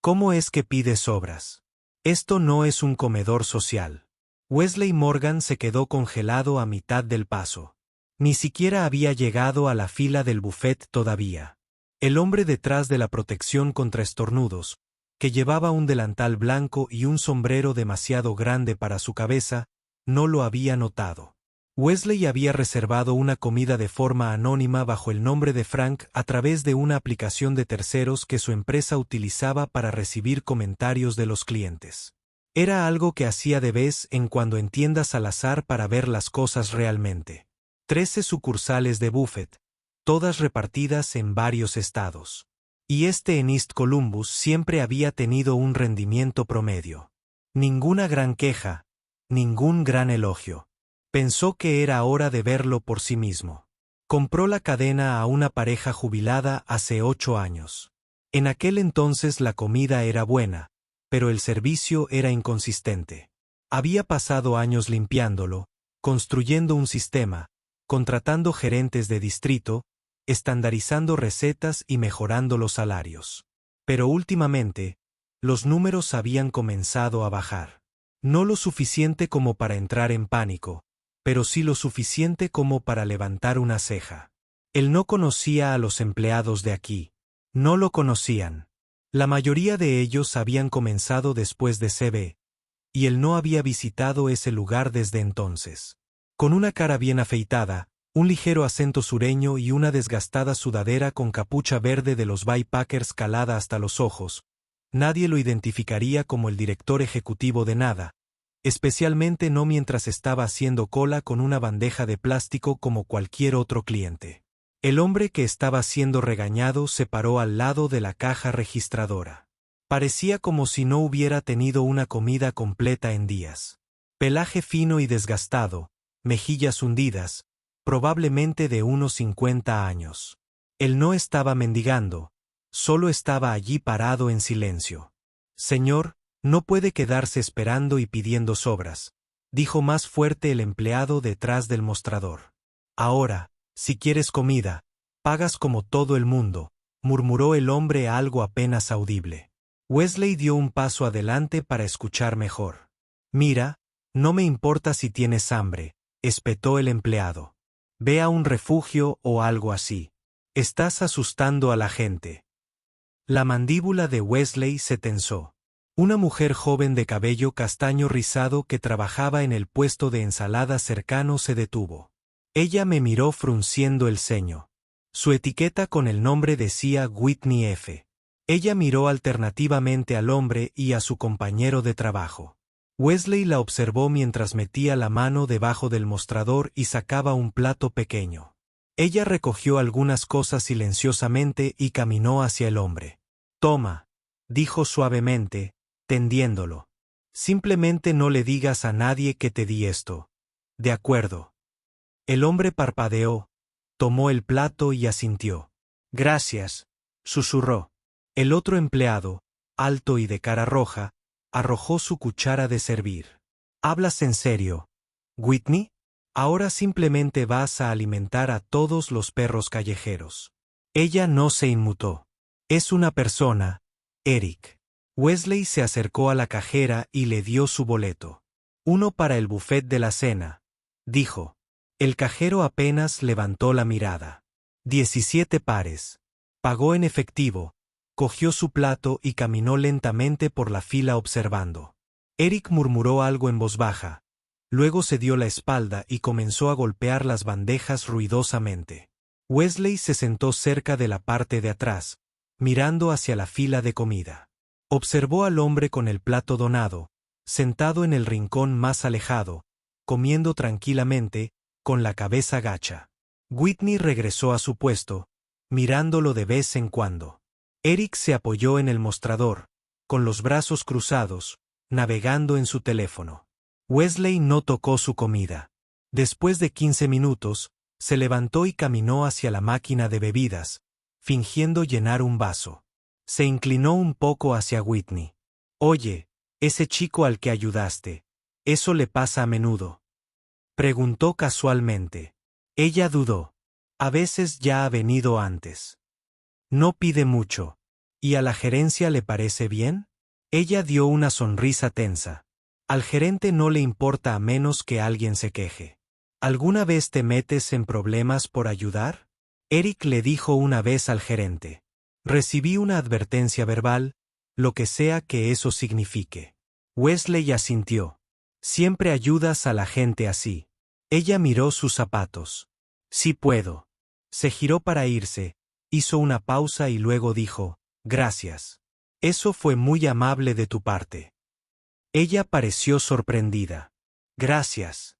¿Cómo es que pide sobras? Esto no es un comedor social. Wesley Morgan se quedó congelado a mitad del paso. Ni siquiera había llegado a la fila del buffet todavía. El hombre detrás de la protección contra estornudos, que llevaba un delantal blanco y un sombrero demasiado grande para su cabeza, no lo había notado. Wesley había reservado una comida de forma anónima bajo el nombre de Frank a través de una aplicación de terceros que su empresa utilizaba para recibir comentarios de los clientes. Era algo que hacía de vez en cuando en tiendas al azar para ver las cosas realmente. 13 sucursales de Buffett, todas repartidas en varios estados. Y en East Columbus siempre había tenido un rendimiento promedio. Ninguna gran queja, ningún gran elogio. Pensó que era hora de verlo por sí mismo. Compró la cadena a una pareja jubilada hace 8 años. En aquel entonces la comida era buena, pero el servicio era inconsistente. Había pasado años limpiándolo, construyendo un sistema, contratando gerentes de distrito, estandarizando recetas y mejorando los salarios. Pero últimamente, los números habían comenzado a bajar. No lo suficiente como para entrar en pánico, pero sí lo suficiente como para levantar una ceja. Él no conocía a los empleados de aquí. No lo conocían. La mayoría de ellos habían comenzado después de CB, y él no había visitado ese lugar desde entonces. Con una cara bien afeitada, un ligero acento sureño y una desgastada sudadera con capucha verde de los Bay Packers calada hasta los ojos, nadie lo identificaría como el director ejecutivo de nada, especialmente no mientras estaba haciendo cola con una bandeja de plástico como cualquier otro cliente. El hombre que estaba siendo regañado se paró al lado de la caja registradora. Parecía como si no hubiera tenido una comida completa en días. Pelaje fino y desgastado, mejillas hundidas, probablemente de unos 50 años. Él no estaba mendigando, solo estaba allí parado en silencio. Señor, no puede quedarse esperando y pidiendo sobras, dijo más fuerte el empleado detrás del mostrador. Ahora, si quieres comida, pagas como todo el mundo, murmuró el hombre algo apenas audible. Wesley dio un paso adelante para escuchar mejor. Mira, no me importa si tienes hambre, espetó el empleado. Ve a un refugio o algo así. Estás asustando a la gente. La mandíbula de Wesley se tensó. Una mujer joven de cabello castaño rizado que trabajaba en el puesto de ensaladas cercano se detuvo. Ella me miró frunciendo el ceño. Su etiqueta con el nombre decía Whitney F. Ella miró alternativamente al hombre y a su compañero de trabajo. Wesley la observó mientras metía la mano debajo del mostrador y sacaba un plato pequeño. Ella recogió algunas cosas silenciosamente y caminó hacia el hombre. Toma, dijo suavemente, tendiéndolo. Simplemente no le digas a nadie que te di esto. De acuerdo. El hombre parpadeó, tomó el plato y asintió. Gracias, susurró. El otro empleado, alto y de cara roja, arrojó su cuchara de servir. ¿Hablas en serio, Whitney? Ahora simplemente vas a alimentar a todos los perros callejeros. Ella no se inmutó. Es una persona, Eric. Wesley se acercó a la cajera y le dio su boleto. Uno para el buffet de la cena, dijo. El cajero apenas levantó la mirada. 17 pares. Pagó en efectivo, cogió su plato y caminó lentamente por la fila observando. Eric murmuró algo en voz baja. Luego se dio la espalda y comenzó a golpear las bandejas ruidosamente. Wesley se sentó cerca de la parte de atrás, mirando hacia la fila de comida. Observó al hombre con el plato donado, sentado en el rincón más alejado, comiendo tranquilamente, con la cabeza gacha. Whitney regresó a su puesto, mirándolo de vez en cuando. Eric se apoyó en el mostrador, con los brazos cruzados, navegando en su teléfono. Wesley no tocó su comida. Después de 15 minutos, se levantó y caminó hacia la máquina de bebidas, fingiendo llenar un vaso. Se inclinó un poco hacia Whitney. Oye, ese chico al que ayudaste, ¿eso le pasa a menudo? Preguntó casualmente. Ella dudó. A veces ya ha venido antes. No pide mucho. ¿Y a la gerencia le parece bien? Ella dio una sonrisa tensa. Al gerente no le importa a menos que alguien se queje. ¿Alguna vez te metes en problemas por ayudar? Eric le dijo una vez al gerente. Recibí una advertencia verbal, lo que sea que eso signifique. Wesley asintió. Siempre ayudas a la gente así. Ella miró sus zapatos. Sí puedo. Se giró para irse, hizo una pausa y luego dijo, gracias. Eso fue muy amable de tu parte. Ella pareció sorprendida. Gracias.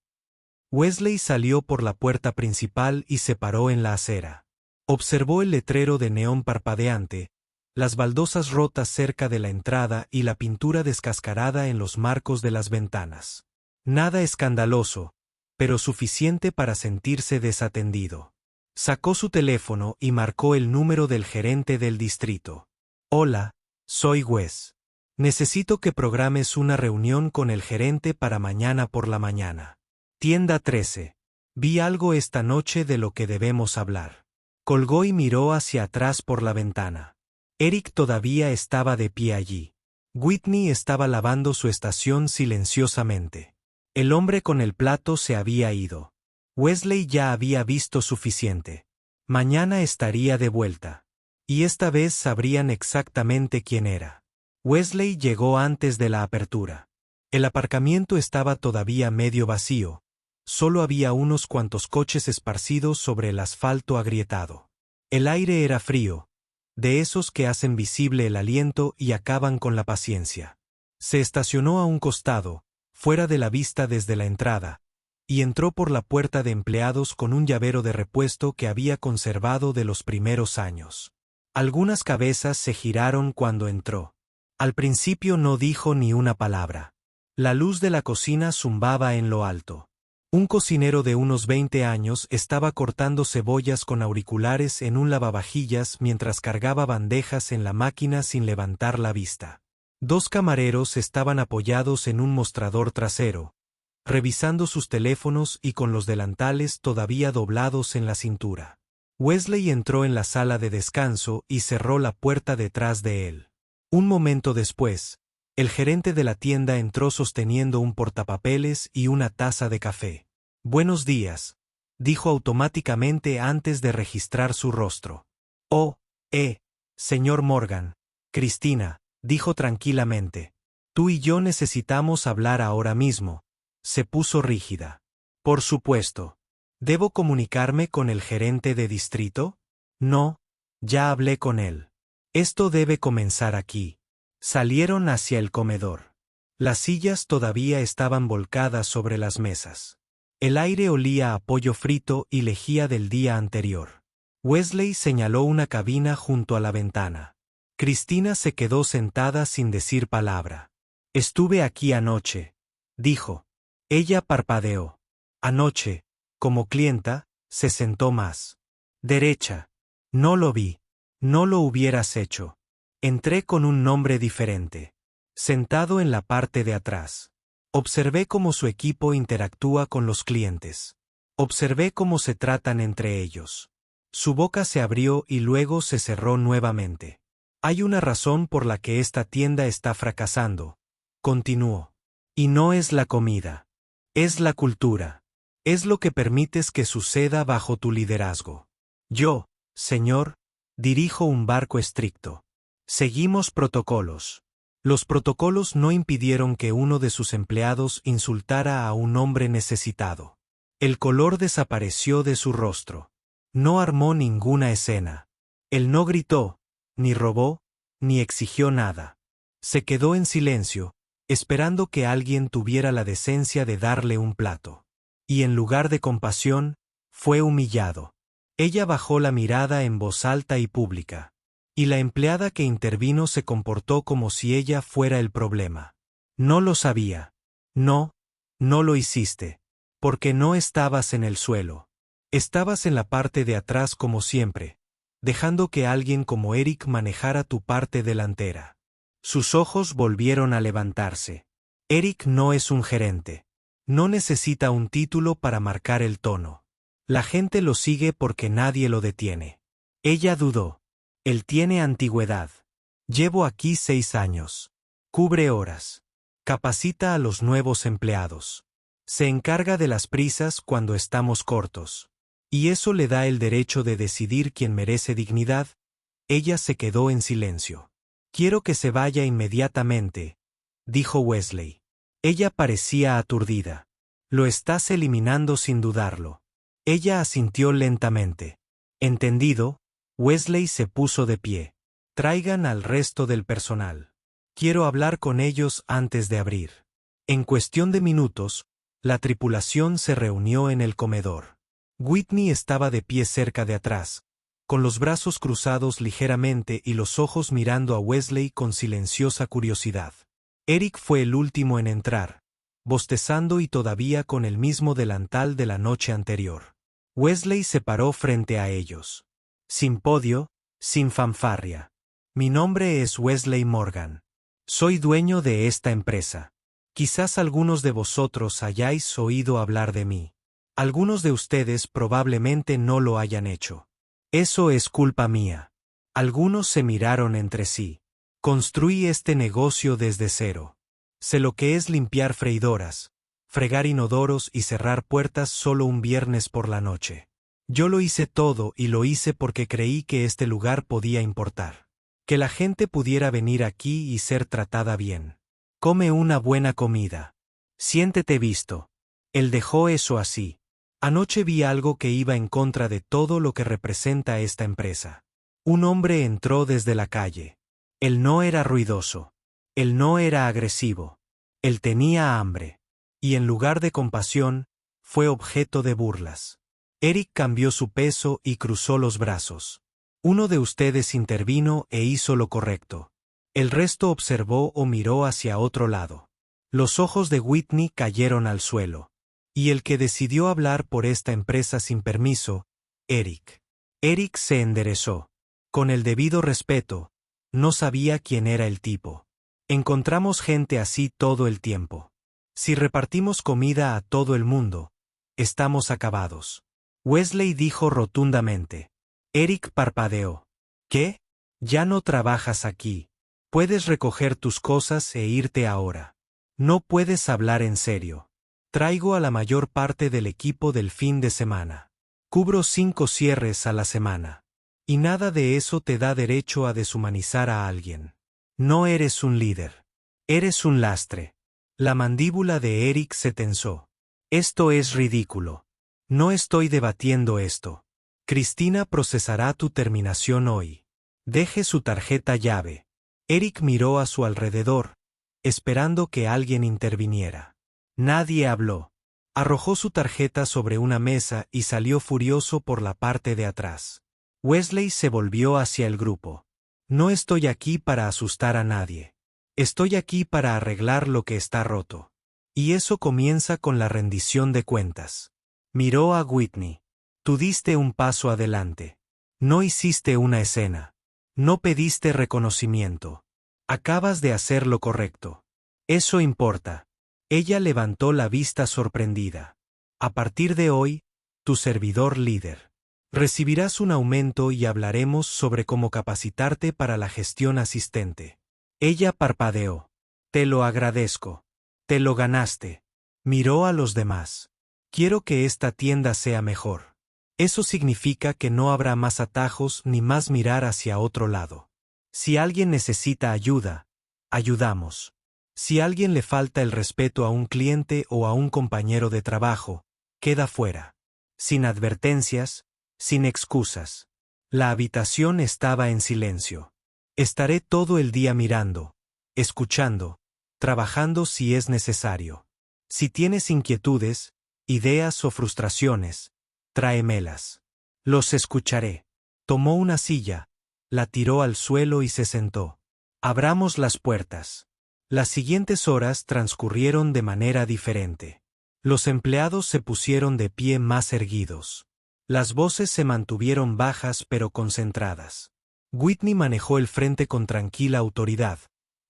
Wesley salió por la puerta principal y se paró en la acera. Observó el letrero de neón parpadeante, las baldosas rotas cerca de la entrada y la pintura descascarada en los marcos de las ventanas. Nada escandaloso, pero suficiente para sentirse desatendido. Sacó su teléfono y marcó el número del gerente del distrito. Hola, soy Wes. Necesito que programes una reunión con el gerente para mañana por la mañana. Tienda 13. Vi algo esta noche de lo que debemos hablar. Colgó y miró hacia atrás por la ventana. Eric todavía estaba de pie allí. Whitney estaba lavando su estación silenciosamente. El hombre con el plato se había ido. Wesley ya había visto suficiente. Mañana estaría de vuelta. Y esta vez sabrían exactamente quién era. Wesley llegó antes de la apertura. El aparcamiento estaba todavía medio vacío. Solo había unos cuantos coches esparcidos sobre el asfalto agrietado. El aire era frío, de esos que hacen visible el aliento y acaban con la paciencia. Se estacionó a un costado, fuera de la vista desde la entrada, y entró por la puerta de empleados con un llavero de repuesto que había conservado de los primeros años. Algunas cabezas se giraron cuando entró. Al principio no dijo ni una palabra. La luz de la cocina zumbaba en lo alto. Un cocinero de unos 20 años estaba cortando cebollas con auriculares en un lavavajillas mientras cargaba bandejas en la máquina sin levantar la vista. Dos camareros estaban apoyados en un mostrador trasero, revisando sus teléfonos y con los delantales todavía doblados en la cintura. Wesley entró en la sala de descanso y cerró la puerta detrás de él. Un momento después, el gerente de la tienda entró sosteniendo un portapapeles y una taza de café. Buenos días, dijo automáticamente antes de registrar su rostro. Oh, señor Morgan. Cristina, dijo tranquilamente. Tú y yo necesitamos hablar ahora mismo. Se puso rígida. Por supuesto. ¿Debo comunicarme con el gerente de distrito? No, ya hablé con él. Esto debe comenzar aquí. Salieron hacia el comedor. Las sillas todavía estaban volcadas sobre las mesas. El aire olía a pollo frito y lejía del día anterior. Wesley señaló una cabina junto a la ventana. Cristina se quedó sentada sin decir palabra. Estuve aquí anoche, dijo. Ella parpadeó. Anoche, como clienta, se sentó más derecha. No lo vi. No lo hubieras hecho. Entré con un nombre diferente. Sentado en la parte de atrás. Observé cómo su equipo interactúa con los clientes. Observé cómo se tratan entre ellos. Su boca se abrió y luego se cerró nuevamente. Hay una razón por la que esta tienda está fracasando, continuó. Y no es la comida. Es la cultura. Es lo que permites que suceda bajo tu liderazgo. Yo, señor, dirijo un barco estricto. Seguimos protocolos. Los protocolos no impidieron que uno de sus empleados insultara a un hombre necesitado. El color desapareció de su rostro. No armó ninguna escena. Él no gritó, ni robó, ni exigió nada. Se quedó en silencio, esperando que alguien tuviera la decencia de darle un plato. Y en lugar de compasión, fue humillado. Ella bajó la mirada en voz alta y pública. Y la empleada que intervino se comportó como si ella fuera el problema. No lo sabía. No, no lo hiciste. Porque no estabas en el suelo. Estabas en la parte de atrás como siempre, dejando que alguien como Eric manejara tu parte delantera. Sus ojos volvieron a levantarse. Eric no es un gerente. No necesita un título para marcar el tono. La gente lo sigue porque nadie lo detiene. Ella dudó. Él tiene antigüedad. Llevo aquí 6 años. Cubre horas. Capacita a los nuevos empleados. Se encarga de las prisas cuando estamos cortos. Y eso le da el derecho de decidir quién merece dignidad. Ella se quedó en silencio. Quiero que se vaya inmediatamente, dijo Wesley. Ella parecía aturdida. Lo estás eliminando sin dudarlo. Ella asintió lentamente. Entendido, Wesley se puso de pie. Traigan al resto del personal. Quiero hablar con ellos antes de abrir. En cuestión de minutos, la tripulación se reunió en el comedor. Whitney estaba de pie cerca de atrás, con los brazos cruzados ligeramente y los ojos mirando a Wesley con silenciosa curiosidad. Eric fue el último en entrar, bostezando y todavía con el mismo delantal de la noche anterior. Wesley se paró frente a ellos. Sin podio, sin fanfarria. Mi nombre es Wesley Morgan. Soy dueño de esta empresa. Quizás algunos de vosotros hayáis oído hablar de mí. Algunos de ustedes probablemente no lo hayan hecho. Eso es culpa mía. Algunos se miraron entre sí. Construí este negocio desde cero. Sé lo que es limpiar freidoras, fregar inodoros y cerrar puertas solo un viernes por la noche. Yo lo hice todo y lo hice porque creí que este lugar podía importar. Que la gente pudiera venir aquí y ser tratada bien. Come una buena comida. Siéntete visto. Él dejó eso así. Anoche vi algo que iba en contra de todo lo que representa esta empresa. Un hombre entró desde la calle. Él no era ruidoso. Él no era agresivo. Él tenía hambre. Y en lugar de compasión, fue objeto de burlas. Eric cambió su peso y cruzó los brazos. Uno de ustedes intervino e hizo lo correcto. El resto observó o miró hacia otro lado. Los ojos de Whitney cayeron al suelo. Y el que decidió hablar por esta empresa sin permiso, Eric. Eric se enderezó. Con el debido respeto, no sabía quién era el tipo. Encontramos gente así todo el tiempo. Si repartimos comida a todo el mundo, estamos acabados. Wesley dijo rotundamente. Eric parpadeó. ¿Qué? Ya no trabajas aquí. Puedes recoger tus cosas e irte ahora. No puedes hablar en serio. Traigo a la mayor parte del equipo del fin de semana. Cubro 5 cierres a la semana. Y nada de eso te da derecho a deshumanizar a alguien. No eres un líder. Eres un lastre. La mandíbula de Eric se tensó. Esto es ridículo. No estoy debatiendo esto. Cristina procesará tu terminación hoy. Deje su tarjeta llave. Eric miró a su alrededor, esperando que alguien interviniera. Nadie habló. Arrojó su tarjeta sobre una mesa y salió furioso por la parte de atrás. Wesley se volvió hacia el grupo. No estoy aquí para asustar a nadie. Estoy aquí para arreglar lo que está roto. Y eso comienza con la rendición de cuentas. Miró a Whitney. Tú diste un paso adelante. No hiciste una escena. No pediste reconocimiento. Acabas de hacer lo correcto. Eso importa. Ella levantó la vista sorprendida. A partir de hoy, tu servidor líder. Recibirás un aumento y hablaremos sobre cómo capacitarte para la gestión asistente. Ella parpadeó. Te lo agradezco. Te lo ganaste. Miró a los demás. Quiero que esta tienda sea mejor. Eso significa que no habrá más atajos ni más mirar hacia otro lado. Si alguien necesita ayuda, ayudamos. Si a alguien le falta el respeto a un cliente o a un compañero de trabajo, queda fuera. Sin advertencias, sin excusas. La habitación estaba en silencio. Estaré todo el día mirando, escuchando, trabajando si es necesario. Si tienes inquietudes, ideas o frustraciones, tráemelas. Los escucharé. Tomó una silla, la tiró al suelo y se sentó. Abramos las puertas. Las siguientes horas transcurrieron de manera diferente. Los empleados se pusieron de pie más erguidos. Las voces se mantuvieron bajas pero concentradas. Whitney manejó el frente con tranquila autoridad,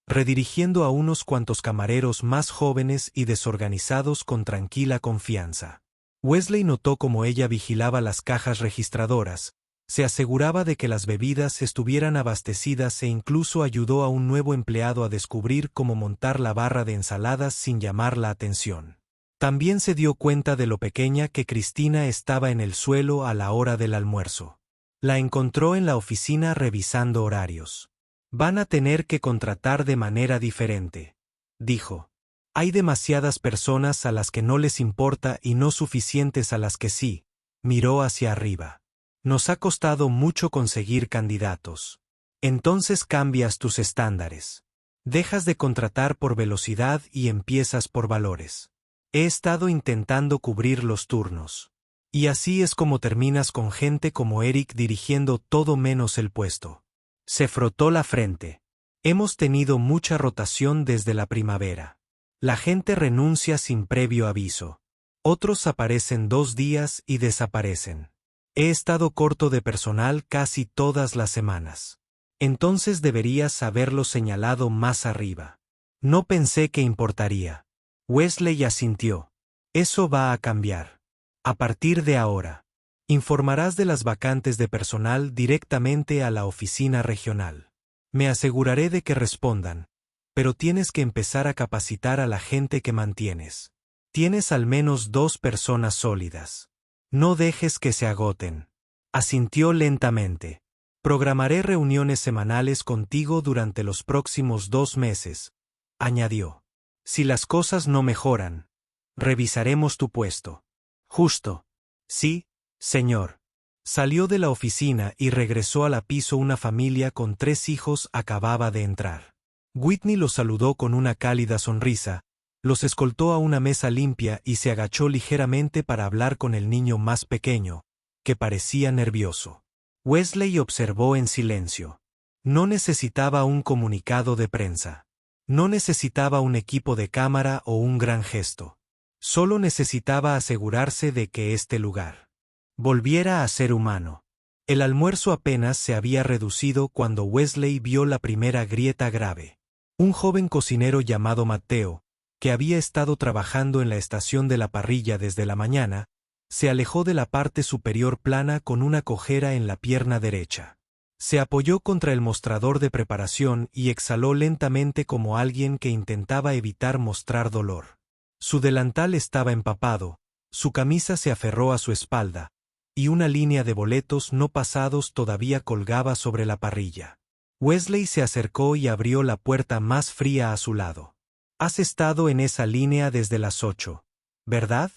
redirigiendo a unos cuantos camareros más jóvenes y desorganizados con tranquila confianza. Wesley notó cómo ella vigilaba las cajas registradoras, Se aseguraba de que las bebidas estuvieran abastecidas e incluso ayudó a un nuevo empleado a descubrir cómo montar la barra de ensaladas sin llamar la atención. También se dio cuenta de lo pequeña que Cristina estaba en el suelo a la hora del almuerzo. La encontró en la oficina revisando horarios. Van a tener que contratar de manera diferente, dijo. Hay demasiadas personas a las que no les importa y no suficientes a las que sí. Miró hacia arriba. Nos ha costado mucho conseguir candidatos. Entonces cambias tus estándares. Dejas de contratar por velocidad y empiezas por valores. He estado intentando cubrir los turnos. Y así es como terminas con gente como Eric dirigiendo todo menos el puesto. Se frotó la frente. Hemos tenido mucha rotación desde la primavera. La gente renuncia sin previo aviso. Otros aparecen 2 días y desaparecen. He estado corto de personal casi todas las semanas. Entonces deberías haberlo señalado más arriba. No pensé que importaría. Wesley asintió. Eso va a cambiar. A partir de ahora, informarás de las vacantes de personal directamente a la oficina regional. Me aseguraré de que respondan, pero tienes que empezar a capacitar a la gente que mantienes. Tienes al menos 2 personas sólidas. No dejes que se agoten. Asintió lentamente. Programaré reuniones semanales contigo durante los próximos 2 meses, añadió. Si las cosas no mejoran, revisaremos tu puesto. Justo. Sí, señor. Salió de la oficina y regresó a la piso. Una familia con 3 hijos acababa de entrar. Whitney los saludó con una cálida sonrisa, los escoltó a una mesa limpia y se agachó ligeramente para hablar con el niño más pequeño, que parecía nervioso. Wesley observó en silencio. No necesitaba un comunicado de prensa. No necesitaba un equipo de cámara o un gran gesto. Solo necesitaba asegurarse de que este lugar volviera a ser humano. El almuerzo apenas se había reducido cuando Wesley vio la primera grieta grave. Un joven cocinero llamado Matteo, que había estado trabajando en la estación de la parrilla desde la mañana, se alejó de la parte superior plana con una cojera en la pierna derecha. Se apoyó contra el mostrador de preparación y exhaló lentamente como alguien que intentaba evitar mostrar dolor. Su delantal estaba empapado, su camisa se aferró a su espalda, y una línea de boletos no pasados todavía colgaba sobre la parrilla. Wesley se acercó y abrió la puerta más fría a su lado. Has estado en esa línea desde las 8, ¿verdad?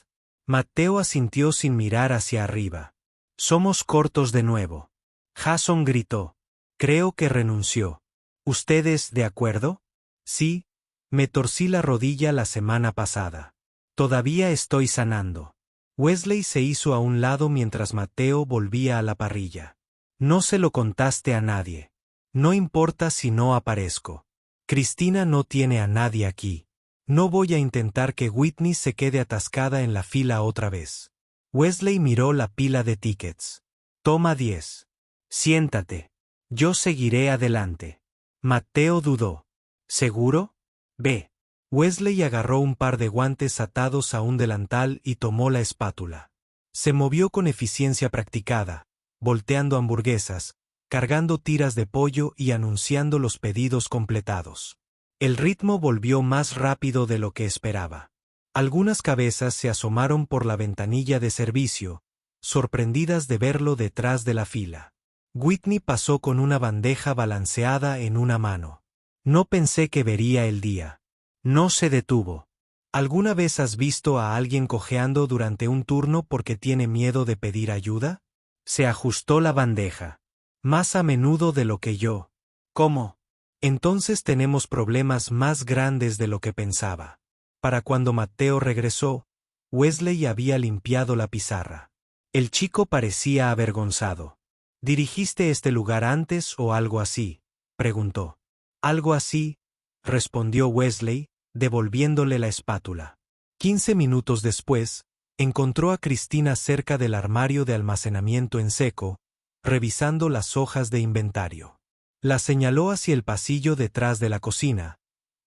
Matteo asintió sin mirar hacia arriba. Somos cortos de nuevo. Jason gritó. Creo que renunció. ¿Ustedes de acuerdo? Sí. Me torcí la rodilla la semana pasada. Todavía estoy sanando. Wesley se hizo a un lado mientras Matteo volvía a la parrilla. No se lo contaste a nadie. No importa si no aparezco. Cristina no tiene a nadie aquí. No voy a intentar que Whitney se quede atascada en la fila otra vez. Wesley miró la pila de tickets. Toma 10. Siéntate. Yo seguiré adelante. Matteo dudó. ¿Seguro? Ve. Wesley agarró un par de guantes atados a un delantal y tomó la espátula. Se movió con eficiencia practicada, volteando hamburguesas, cargando tiras de pollo y anunciando los pedidos completados. El ritmo volvió más rápido de lo que esperaba. Algunas cabezas se asomaron por la ventanilla de servicio, sorprendidas de verlo detrás de la fila. Whitney pasó con una bandeja balanceada en una mano. No pensé que vería el día. No se detuvo. ¿Alguna vez has visto a alguien cojeando durante un turno porque tiene miedo de pedir ayuda? Se ajustó la bandeja. Más a menudo de lo que yo. ¿Cómo? Entonces tenemos problemas más grandes de lo que pensaba. Para cuando Matteo regresó, Wesley había limpiado la pizarra. El chico parecía avergonzado. ¿Dirigiste este lugar antes o algo así?, preguntó. Algo así, respondió Wesley, devolviéndole la espátula. 15 minutos después, encontró a Cristina cerca del armario de almacenamiento en seco, revisando las hojas de inventario. La señaló hacia el pasillo detrás de la cocina,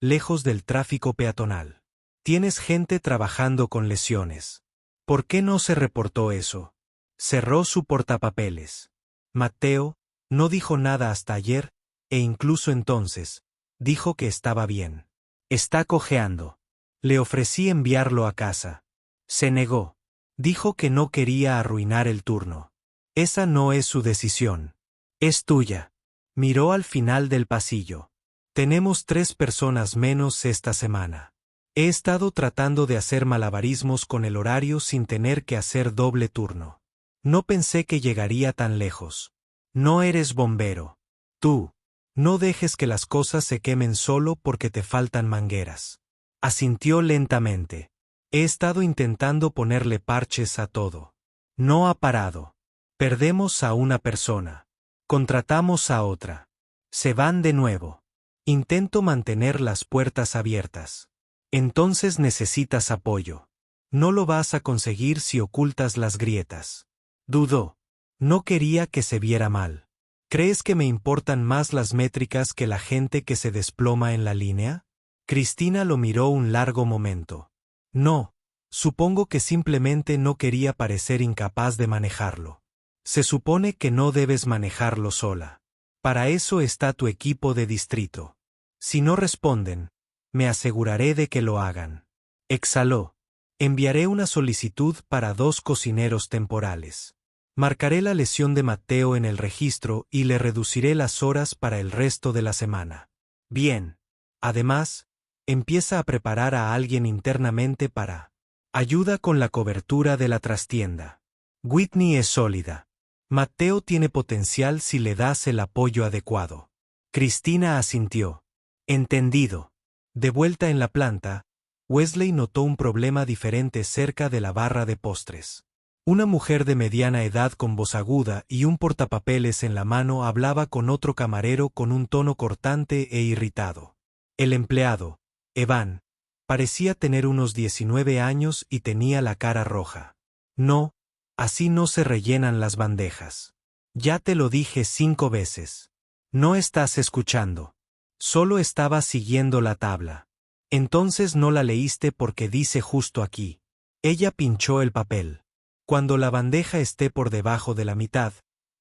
lejos del tráfico peatonal. Tienes gente trabajando con lesiones. ¿Por qué no se reportó eso? Cerró su portapapeles. Mateo no dijo nada hasta ayer, e incluso entonces, dijo que estaba bien. Está cojeando. Le ofrecí enviarlo a casa. Se negó. Dijo que no quería arruinar el turno. Esa no es su decisión. Es tuya. Miró al final del pasillo. Tenemos 3 personas menos esta semana. He estado tratando de hacer malabarismos con el horario sin tener que hacer doble turno. No pensé que llegaría tan lejos. No eres bombero. Tú. No dejes que las cosas se quemen solo porque te faltan mangueras. Asintió lentamente. He estado intentando ponerle parches a todo. No ha parado. Perdemos a una persona. Contratamos a otra. Se van de nuevo. Intento mantener las puertas abiertas. Entonces necesitas apoyo. No lo vas a conseguir si ocultas las grietas. Dudó. No quería que se viera mal. ¿Crees que me importan más las métricas que la gente que se desploma en la línea? Cristina lo miró un largo momento. No, supongo que simplemente no quería parecer incapaz de manejarlo. Se supone que no debes manejarlo sola. Para eso está tu equipo de distrito. Si no responden, me aseguraré de que lo hagan. Exhaló. Enviaré una solicitud para 2 cocineros temporales. Marcaré la lesión de Mateo en el registro y le reduciré las horas para el resto de la semana. Bien. Además, empieza a preparar a alguien internamente para ayuda con la cobertura de la trastienda. Whitney es sólida. Mateo tiene potencial si le das el apoyo adecuado. Cristina asintió. Entendido. De vuelta en la planta, Wesley notó un problema diferente cerca de la barra de postres. Una mujer de mediana edad con voz aguda y un portapapeles en la mano hablaba con otro camarero con un tono cortante e irritado. El empleado, Evan, parecía tener unos 19 años y tenía la cara roja. No, así no se rellenan las bandejas. Ya te lo dije 5 veces. No estás escuchando. Solo estaba siguiendo la tabla. Entonces no la leíste porque dice justo aquí. Ella pinchó el papel. Cuando la bandeja esté por debajo de la mitad,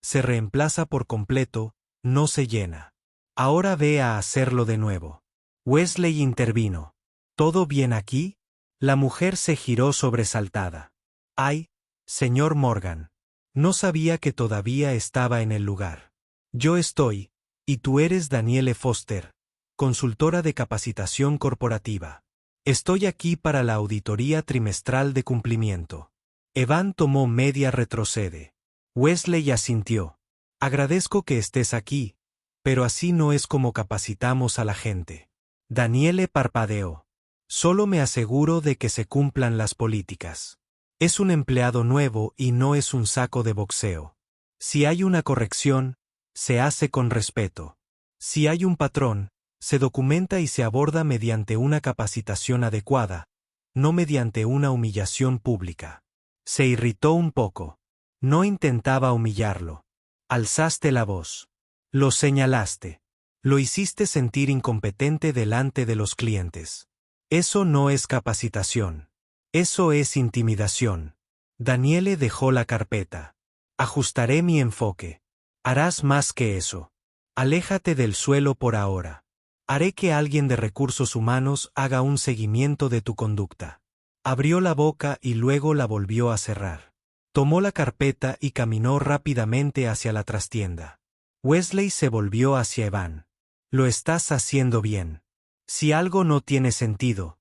se reemplaza por completo, no se llena. Ahora ve a hacerlo de nuevo. Wesley intervino. ¿Todo bien aquí? La mujer se giró sobresaltada. Ay, señor Morgan. No sabía que todavía estaba en el lugar. Yo estoy, y tú eres Danielle Foster, consultora de capacitación corporativa. Estoy aquí para la auditoría trimestral de cumplimiento. Evan tomó media retrocede. Wesley asintió. Agradezco que estés aquí, pero así no es como capacitamos a la gente. Danielle parpadeó. Solo me aseguro de que se cumplan las políticas. Es un empleado nuevo y no es un saco de boxeo. Si hay una corrección, se hace con respeto. Si hay un patrón, se documenta y se aborda mediante una capacitación adecuada, no mediante una humillación pública. Se irritó un poco. No intentaba humillarlo. Alzaste la voz. Lo señalaste. Lo hiciste sentir incompetente delante de los clientes. Eso no es capacitación. Eso es intimidación. Danielle dejó la carpeta. Ajustaré mi enfoque. Harás más que eso. Aléjate del suelo por ahora. Haré que alguien de recursos humanos haga un seguimiento de tu conducta. Abrió la boca y luego la volvió a cerrar. Tomó la carpeta y caminó rápidamente hacia la trastienda. Wesley se volvió hacia Evan. Lo estás haciendo bien. Si algo no tiene sentido,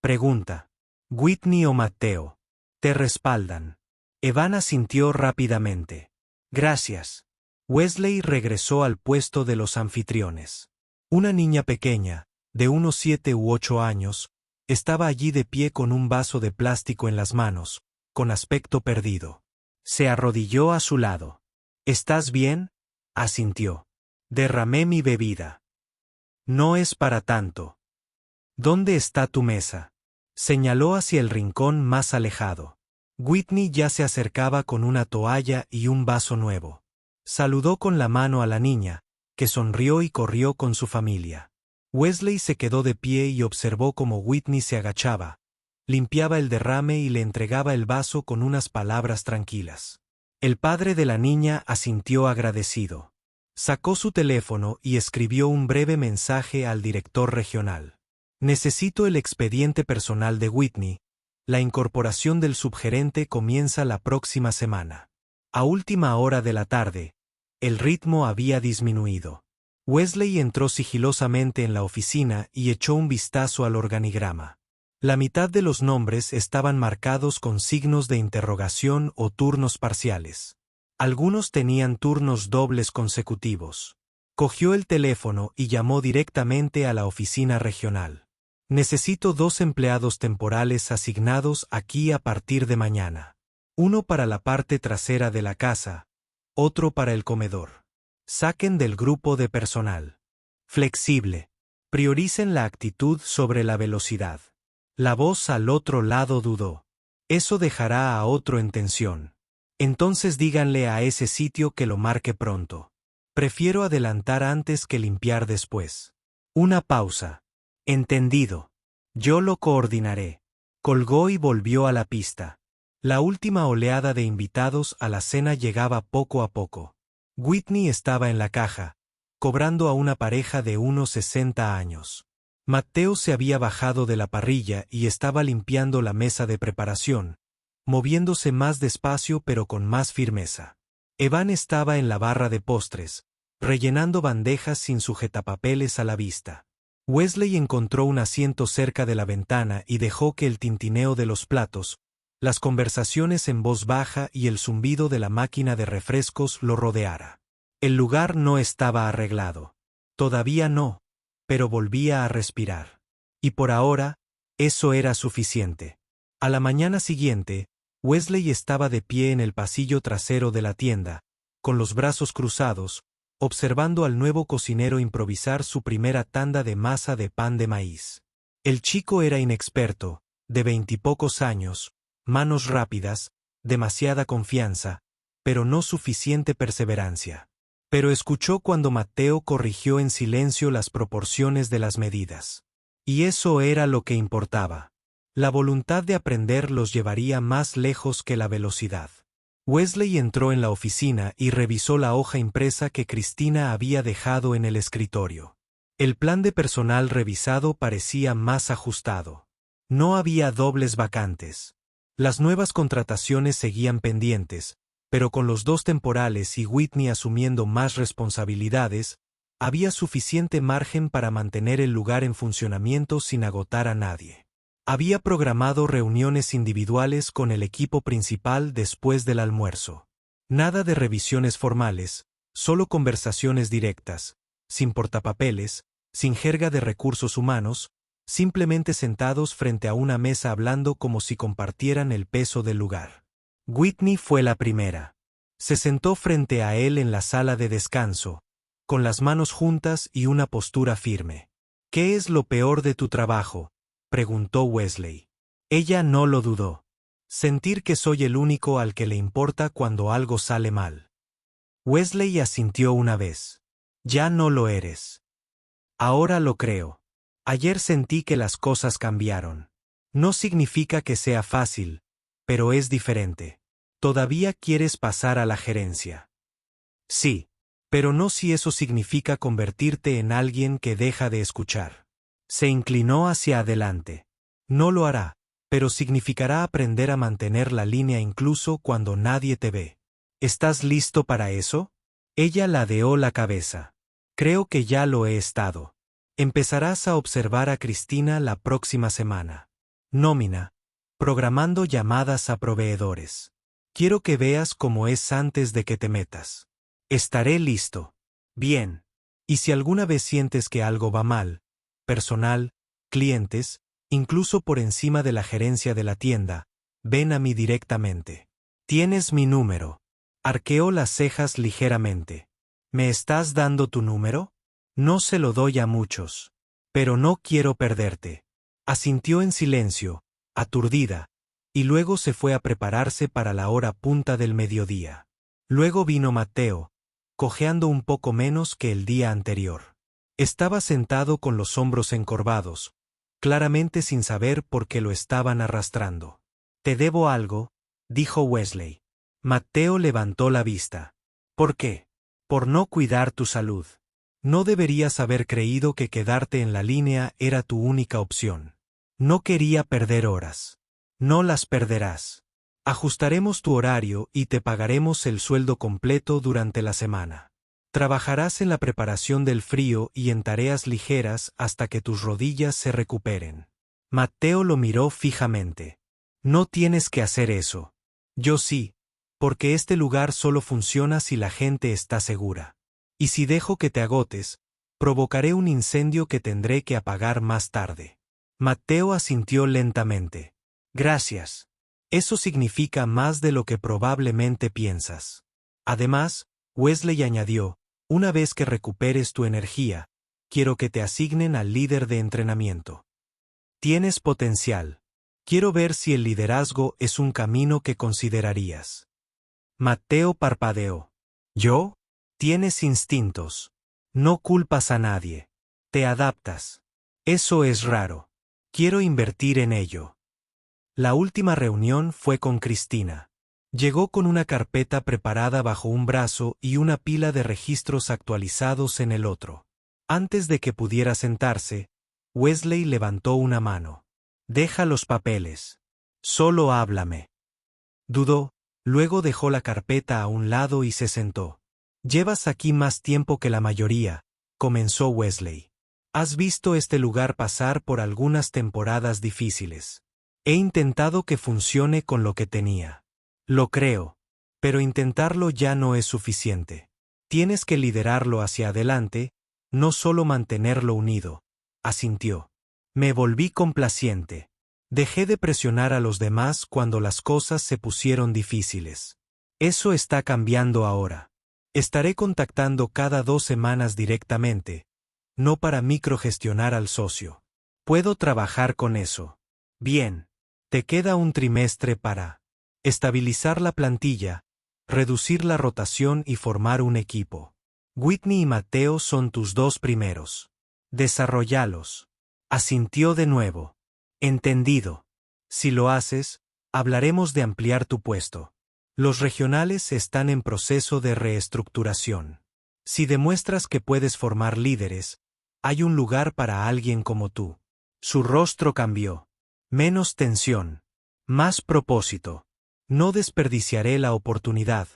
pregunta. Whitney o Mateo. Te respaldan. Evan asintió rápidamente. Gracias. Wesley regresó al puesto de los anfitriones. Una niña pequeña, de unos 7 u 8 años, estaba allí de pie con un vaso de plástico en las manos, con aspecto perdido. Se arrodilló a su lado. ¿Estás bien? Asintió. Derramé mi bebida. No es para tanto. ¿Dónde está tu mesa? Señaló hacia el rincón más alejado. Whitney ya se acercaba con una toalla y un vaso nuevo. Saludó con la mano a la niña, que sonrió y corrió con su familia. Wesley se quedó de pie y observó cómo Whitney se agachaba, limpiaba el derrame y le entregaba el vaso con unas palabras tranquilas. El padre de la niña asintió agradecido. Sacó su teléfono y escribió un breve mensaje al director regional. Necesito el expediente personal de Whitney. La incorporación del subgerente comienza la próxima semana. A última hora de la tarde, el ritmo había disminuido. Wesley entró sigilosamente en la oficina y echó un vistazo al organigrama. La mitad de los nombres estaban marcados con signos de interrogación o turnos parciales. Algunos tenían turnos dobles consecutivos. Cogió el teléfono y llamó directamente a la oficina regional. Necesito 2 empleados temporales asignados aquí a partir de mañana. Uno para la parte trasera de la casa, otro para el comedor. Saquen del grupo de personal. Flexible. Prioricen la actitud sobre la velocidad. La voz al otro lado dudó. Eso dejará a otro en tensión. Entonces díganle a ese sitio que lo marque pronto. Prefiero adelantar antes que limpiar después. Una pausa. Entendido. Yo lo coordinaré. Colgó y volvió a la pista. La última oleada de invitados a la cena llegaba poco a poco. Whitney estaba en la caja, cobrando a una pareja de unos 60 años. Matteo se había bajado de la parrilla y estaba limpiando la mesa de preparación, moviéndose más despacio pero con más firmeza. Evan estaba en la barra de postres, rellenando bandejas sin sujetapapeles a la vista. Wesley encontró un asiento cerca de la ventana y dejó que el tintineo de los platos, las conversaciones en voz baja y el zumbido de la máquina de refrescos lo rodeara. El lugar no estaba arreglado. Todavía no, pero volvía a respirar. Y por ahora, eso era suficiente. A la mañana siguiente, Wesley estaba de pie en el pasillo trasero de la tienda, con los brazos cruzados, observando al nuevo cocinero improvisar su primera tanda de masa de pan de maíz. El chico era inexperto, de 20 y pocos años, manos rápidas, demasiada confianza, pero no suficiente perseverancia. Pero escuchó cuando Matteo corrigió en silencio las proporciones de las medidas. Y eso era lo que importaba. La voluntad de aprender los llevaría más lejos que la velocidad. Wesley entró en la oficina y revisó la hoja impresa que Cristina había dejado en el escritorio. El plan de personal revisado parecía más ajustado. No había dobles vacantes. Las nuevas contrataciones seguían pendientes, pero con los 2 temporales y Whitney asumiendo más responsabilidades, había suficiente margen para mantener el lugar en funcionamiento sin agotar a nadie. Había programado reuniones individuales con el equipo principal después del almuerzo. Nada de revisiones formales, solo conversaciones directas, sin portapapeles, sin jerga de recursos humanos, simplemente sentados frente a una mesa hablando como si compartieran el peso del lugar. Whitney fue la primera. Se sentó frente a él en la sala de descanso, con las manos juntas y una postura firme. ¿Qué es lo peor de tu trabajo?, preguntó Wesley. Ella no lo dudó. Sentir que soy el único al que le importa cuando algo sale mal. Wesley asintió una vez. Ya no lo eres. Ahora lo creo. Ayer sentí que las cosas cambiaron. No significa que sea fácil, pero es diferente. ¿Todavía quieres pasar a la gerencia? Sí, pero no si eso significa convertirte en alguien que deja de escuchar. Se inclinó hacia adelante. No lo hará, pero significará aprender a mantener la línea incluso cuando nadie te ve. ¿Estás listo para eso? Ella ladeó la cabeza. Creo que ya lo he estado. Empezarás a observar a Cristina la próxima semana. Nómina. Programando llamadas a proveedores. Quiero que veas cómo es antes de que te metas. Estaré listo. Bien. Y si alguna vez sientes que algo va mal, personal, clientes, incluso por encima de la gerencia de la tienda, ven a mí directamente. Tienes mi número. Arqueó las cejas ligeramente. ¿Me estás dando tu número? No se lo doy a muchos. Pero no quiero perderte. Asintió en silencio, aturdida, y luego se fue a prepararse para la hora punta del mediodía. Luego vino Matteo, cojeando un poco menos que el día anterior. Estaba sentado con los hombros encorvados, claramente sin saber por qué lo estaban arrastrando. «Te debo algo», dijo Wesley. Mateo levantó la vista. ¿Por qué? Por no cuidar tu salud. No deberías haber creído que quedarte en la línea era tu única opción. No quería perder horas. No las perderás. Ajustaremos tu horario y te pagaremos el sueldo completo durante la semana. Trabajarás en la preparación del frío y en tareas ligeras hasta que tus rodillas se recuperen. Mateo lo miró fijamente. No tienes que hacer eso. Yo sí, porque este lugar solo funciona si la gente está segura. Y si dejo que te agotes, provocaré un incendio que tendré que apagar más tarde. Mateo asintió lentamente. Gracias. Eso significa más de lo que probablemente piensas. Además, Wesley añadió, una vez que recuperes tu energía, quiero que te asignen al líder de entrenamiento. Tienes potencial. Quiero ver si el liderazgo es un camino que considerarías. Mateo parpadeó. ¿Yo? Tienes instintos. No culpas a nadie. Te adaptas. Eso es raro. Quiero invertir en ello. La última reunión fue con Cristina. Llegó con una carpeta preparada bajo un brazo y una pila de registros actualizados en el otro. Antes de que pudiera sentarse, Wesley levantó una mano. Deja los papeles. Solo háblame. Dudó, luego dejó la carpeta a un lado y se sentó. Llevas aquí más tiempo que la mayoría, comenzó Wesley. Has visto este lugar pasar por algunas temporadas difíciles. He intentado que funcione con lo que tenía. Lo creo. Pero intentarlo ya no es suficiente. Tienes que liderarlo hacia adelante, no solo mantenerlo unido. Asintió. Me volví complaciente. Dejé de presionar a los demás cuando las cosas se pusieron difíciles. Eso está cambiando ahora. Estaré contactando cada 2 semanas directamente, no para microgestionar al socio. Puedo trabajar con eso. Bien. Te queda un trimestre para estabilizar la plantilla, reducir la rotación y formar un equipo. Whitney y Mateo son tus 2 primeros. Desarrollalos. Asintió de nuevo. Entendido. Si lo haces, hablaremos de ampliar tu puesto. Los regionales están en proceso de reestructuración. Si demuestras que puedes formar líderes, hay un lugar para alguien como tú. Su rostro cambió. Menos tensión. Más propósito. No desperdiciaré la oportunidad.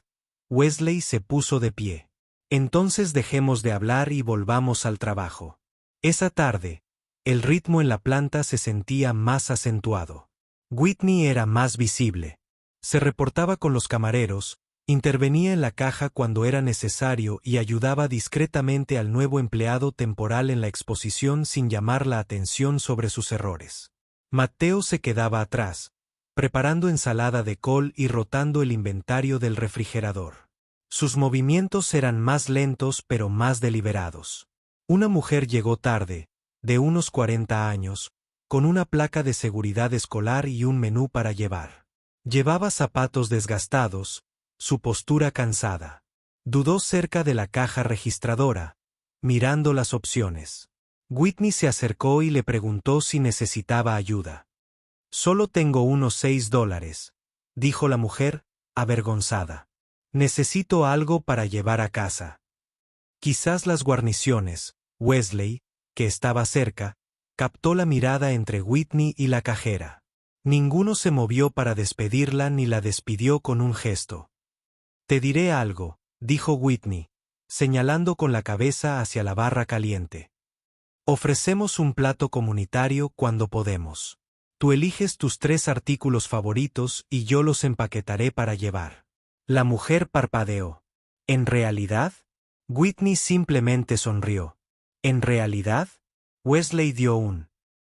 Wesley se puso de pie. Entonces dejemos de hablar y volvamos al trabajo. Esa tarde, el ritmo en la planta se sentía más acentuado. Whitney era más visible. Se reportaba con los camareros, intervenía en la caja cuando era necesario y ayudaba discretamente al nuevo empleado temporal en la exposición sin llamar la atención sobre sus errores. Mateo se quedaba atrás, preparando ensalada de col y rotando el inventario del refrigerador. Sus movimientos eran más lentos pero más deliberados. Una mujer llegó tarde, de unos 40 años, con una placa de seguridad escolar y un menú para llevar. Llevaba zapatos desgastados, su postura cansada. Dudó cerca de la caja registradora, mirando las opciones. Whitney se acercó y le preguntó si necesitaba ayuda. Solo tengo unos $6, dijo la mujer, avergonzada. Necesito algo para llevar a casa. Quizás las guarniciones. Wesley, que estaba cerca, captó la mirada entre Whitney y la cajera. Ninguno se movió para despedirla ni la despidió con un gesto. Te diré algo, dijo Whitney, señalando con la cabeza hacia la barra caliente. Ofrecemos un plato comunitario cuando podemos. Tú eliges tus 3 artículos favoritos y yo los empaquetaré para llevar. La mujer parpadeó. ¿En realidad? Whitney simplemente sonrió. ¿En realidad? Wesley dio un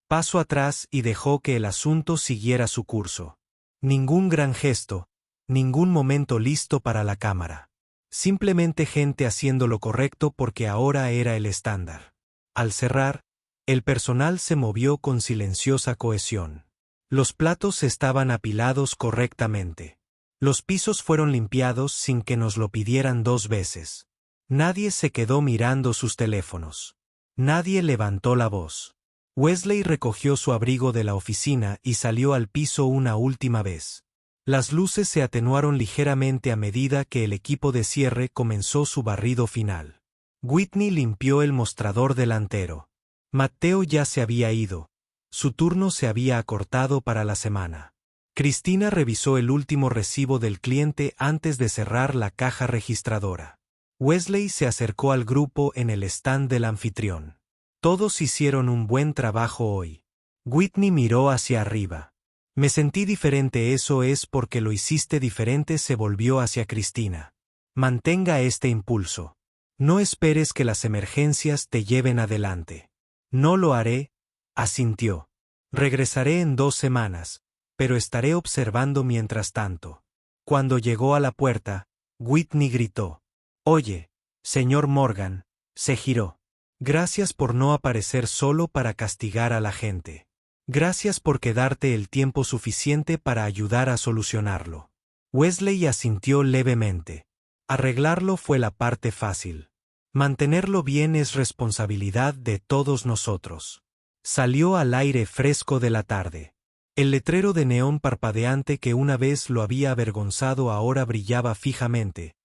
paso atrás y dejó que el asunto siguiera su curso. Ningún gran gesto, ningún momento listo para la cámara. Simplemente gente haciendo lo correcto porque ahora era el estándar. Al cerrar, el personal se movió con silenciosa cohesión. Los platos estaban apilados correctamente. Los pisos fueron limpiados sin que nos lo pidieran 2 veces. Nadie se quedó mirando sus teléfonos. Nadie levantó la voz. Wesley recogió su abrigo de la oficina y salió al piso una última vez. Las luces se atenuaron ligeramente a medida que el equipo de cierre comenzó su barrido final. Whitney limpió el mostrador delantero. Matteo ya se había ido. Su turno se había acortado para la semana. Cristina revisó el último recibo del cliente antes de cerrar la caja registradora. Wesley se acercó al grupo en el stand del anfitrión. Todos hicieron un buen trabajo hoy. Whitney miró hacia arriba. Me sentí diferente, eso es porque lo hiciste diferente, se volvió hacia Cristina. Mantenga este impulso. No esperes que las emergencias te lleven adelante. No lo haré, asintió. Regresaré en 2 semanas, pero estaré observando mientras tanto. Cuando llegó a la puerta, Whitney gritó. Oye, señor Morgan, se giró. Gracias por no aparecer solo para castigar a la gente. Gracias por quedarte el tiempo suficiente para ayudar a solucionarlo. Wesley asintió levemente. Arreglarlo fue la parte fácil. Mantenerlo bien es responsabilidad de todos nosotros. Salió al aire fresco de la tarde. El letrero de neón parpadeante que una vez lo había avergonzado ahora brillaba fijamente,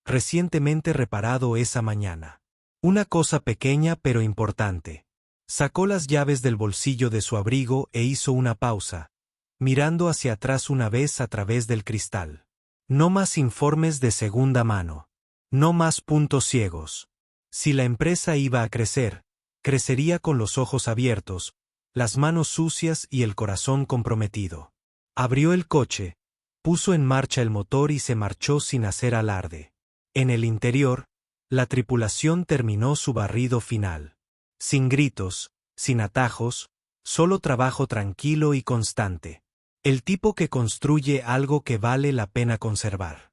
recientemente reparado esa mañana. Una cosa pequeña pero importante. Sacó las llaves del bolsillo de su abrigo e hizo una pausa, mirando hacia atrás una vez a través del cristal. No más informes de segunda mano. No más puntos ciegos. Si la empresa iba a crecer, crecería con los ojos abiertos, las manos sucias y el corazón comprometido. Abrió el coche, puso en marcha el motor y se marchó sin hacer alarde. En el interior, la tripulación terminó su barrido final. Sin gritos, sin atajos, solo trabajo tranquilo y constante. El tipo que construye algo que vale la pena conservar.